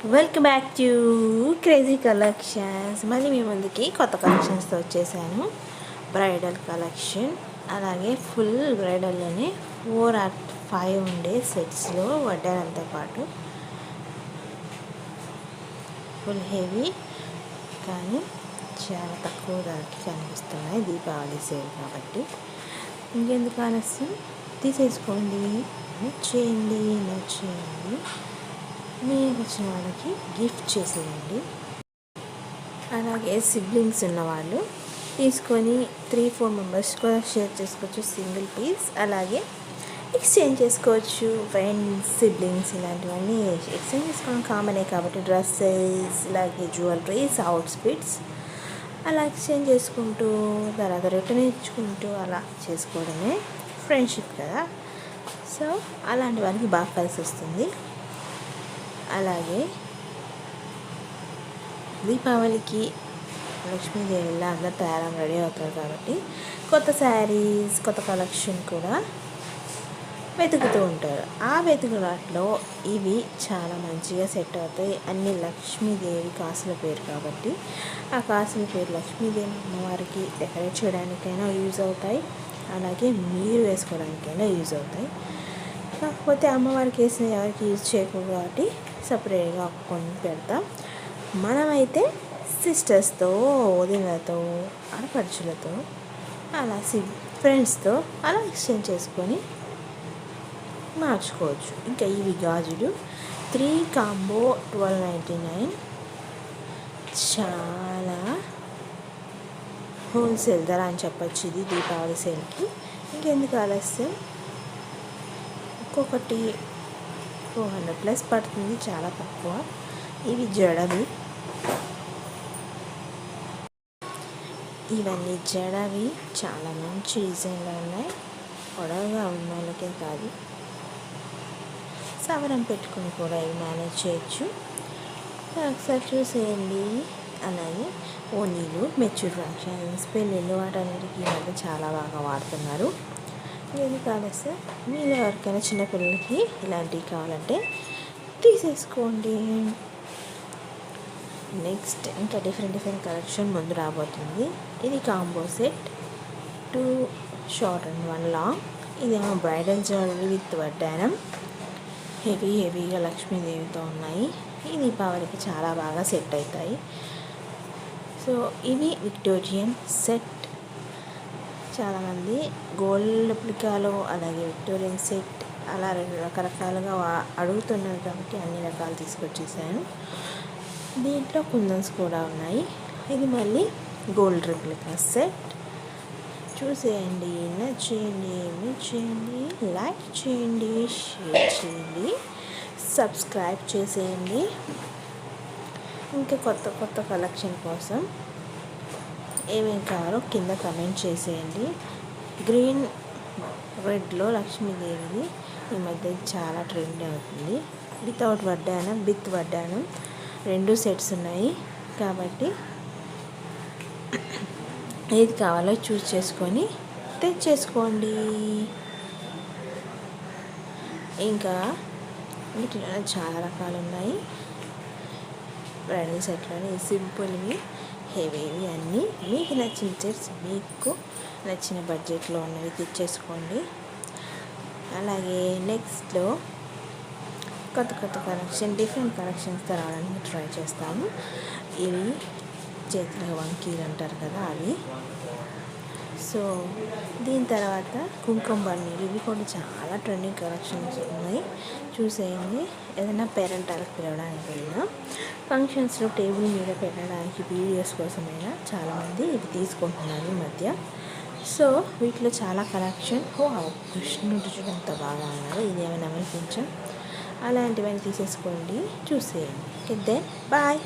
Welcome back to crazy collections. మళ్ళీ మీ ముందుకి కొత్త కలెక్షన్స్తో వచ్చేసాను. బ్రైడల్ కలెక్షన్, అలాగే ఫుల్ బ్రైడల్లోనే 4 or 5 ఉండే సెట్స్లో వడ్డానంతో పాటు ఫుల్ హెవీ కానీ చాలా తక్కువ ధరకి కనిపిస్తున్నాయి. దీపావళి సేల్ కాబట్టి ఇంకెందుకు ఆలస్యం, తీసేసుకోండి, నచ్చేయండి. మీకు వచ్చిన వాళ్ళకి గిఫ్ట్ చేసేయండి. అలాగే సిబ్లింగ్స్ ఉన్నవాళ్ళు తీసుకొని 3-4 మెంబర్స్ కూడా షేర్ చేసుకోవచ్చు సింగిల్ పీస్. అలాగే ఎక్స్చేంజ్ చేసుకోవచ్చు. ఫ్రెండ్స్, సిబ్లింగ్స్ ఇలాంటివన్నీ ఎక్స్చేంజ్ చేసుకోవడం కామనే కాబట్టి డ్రెస్సెస్, అలాగే జ్యువెలరీస్, అవుట్ఫిట్స్ అలా ఎక్స్చేంజ్ చేసుకుంటూ తర్వాత రిటర్న్ ఇచ్చుకుంటూ అలా చేసుకోవడమే ఫ్రెండ్షిప్ కదా. సో అలాంటి వారికి బాగా కలిసి వస్తుంది. అలాగే దీపావళికి లక్ష్మీదేవిలా అందరూ తయారు రెడీ అవుతారు కాబట్టి కొత్త శారీస్, కొత్త కలెక్షన్ కూడా వెతుకుతూ ఉంటారు. ఆ వెతుకులాట్లో ఇవి చాలా మంచిగా సెట్ అవుతాయి. అన్ని లక్ష్మీదేవి కాసుల పేరు కాబట్టి ఆ కాసుల పేరు లక్ష్మీదేవి అమ్మవారికి డెకరేట్ చేయడానికైనా యూజ్ అవుతాయి, అలాగే మీరు వేసుకోవడానికైనా యూజ్ అవుతాయి. కాకపోతే అమ్మవారికి వేసిన ఎవరికి యూజ్ చేయకూడదు కాబట్టి సపరేట్గా కొన్ని పెడతాం. మనమైతే సిస్టర్స్తో, వదినలతో, ఆడపడుచులతో, అలా ఫ్రెండ్స్తో అలా ఎక్స్చేంజ్ చేసుకొని మార్చుకోవచ్చు. ఇంకా ఇవి గాజులు 3 కాంబో 1299, చాలా హోల్సేల్ ధర అని చెప్పచ్చు ఇది దీపావళి సేల్కి. ఇంకెందుకు ఆలస్యం, ఒక్కొక్కటి 400+ పడుతుంది, చాలా తక్కువ. ఇవి జడవి, ఇవన్నీ జడవి చాలా మంచి డిజైన్లో ఉన్నాయి. పొడవుగా ఉన్న వాళ్ళకే కాదు, సవరం పెట్టుకుని కూడా ఇవి మేనేజ్ చేయొచ్చు. ఒకసారి చూసేయండి. అలాగే ఓనీలు, మెచ్యూర్ ఫంక్షన్స్, పెళ్ళిళ్ళు వాటన్నిటికీ మధ్య చాలా బాగా వాడుతున్నారు. ఏది కాలేస్తే మీలో ఎవరికైనా చిన్నపిల్లలకి ఇలాంటివి కావాలంటే తీసేసుకోండి. నెక్స్ట్ ఇంకా డిఫరెంట్ కలెక్షన్ ముందు రాబోతుంది. ఇది combo set, 2 short and 1 long. ఇదేమో బ్రైడల్ జ్యువెలరీ విత్ వడ్డానం, హెవీగా లక్ష్మీదేవితో ఉన్నాయి. ఈ దీపావళికి చాలా బాగా సెట్ అవుతాయి. సో ఇవి విక్టోరియన్ సెట్. చాలామంది గోల్డ్ పులికాలు, అలాగే విక్టోరియన్ సెట్ అలా రకరకాలుగా అడుగుతున్నారు కాబట్టి అన్ని రకాలు తీసుకొచ్చేసాను. దీంట్లో కుందన్స్ కూడా ఉన్నాయి. ఇది మళ్ళీ గోల్డ్ రెప్లికా సెట్. చూసేయండి, నచ్చేయండి, లైక్ చేయండి, షేర్ చేయండి, సబ్స్క్రైబ్ చేసేయండి. ఇంకా కొత్త కలెక్షన్ కోసం ఏమేమి కావాలో కింద కమెంట్ చేసేయండి. గ్రీన్ రెడ్లో లక్ష్మీదేవిది ఈ మధ్య చాలా ట్రెండ్ అవుతుంది. వితౌట్ వడ్డానం, విత్ వడ్డానం 2 సెట్స్ ఉన్నాయి కాబట్టి ఏది కావాలో చూస్ చేసుకొని తెచ్చేసుకోండి. ఇంకా వీటిలో చాలా రకాలు ఉన్నాయి. బ్రైడల్ సెట్లోనే సింపుల్వి, హెవీవి అన్నీ మీకు నచ్చిన సెట్స్, మీకు నచ్చిన బడ్జెట్లో ఉన్నవి తెచ్చేసుకోండి. అలాగే నెక్స్ట్లో కొత్త కలెక్షన్, డిఫరెంట్ కలెక్షన్స్తో రావడానికి ట్రై చేస్తాము. ఇవి చేతిలో వంకీలు అంటారు కదా అవి. సో దీని తర్వాత కుంకుమ బన్నీలు, ఇవి కూడా చాలా ట్రెండింగ్ కలెక్షన్స్ ఉన్నాయి. చూసేయండి. ఏదైనా పేరెంటాలకు పిలవడానికైనా, ఫంక్షన్స్లో టేబుల్ మీద పెట్టడానికి, వీడియోస్ కోసమైనా చాలామంది ఇవి తీసుకుంటున్నారు ఈ మధ్య. సో వీటిలో చాలా కలెక్షన్. కృష్ణుడు చూడంత బాగా ఉన్నారు. ఇది ఏమైనా అనిపించం, అలాంటివన్నీ తీసేసుకోండి, చూసేయండి. Then bye.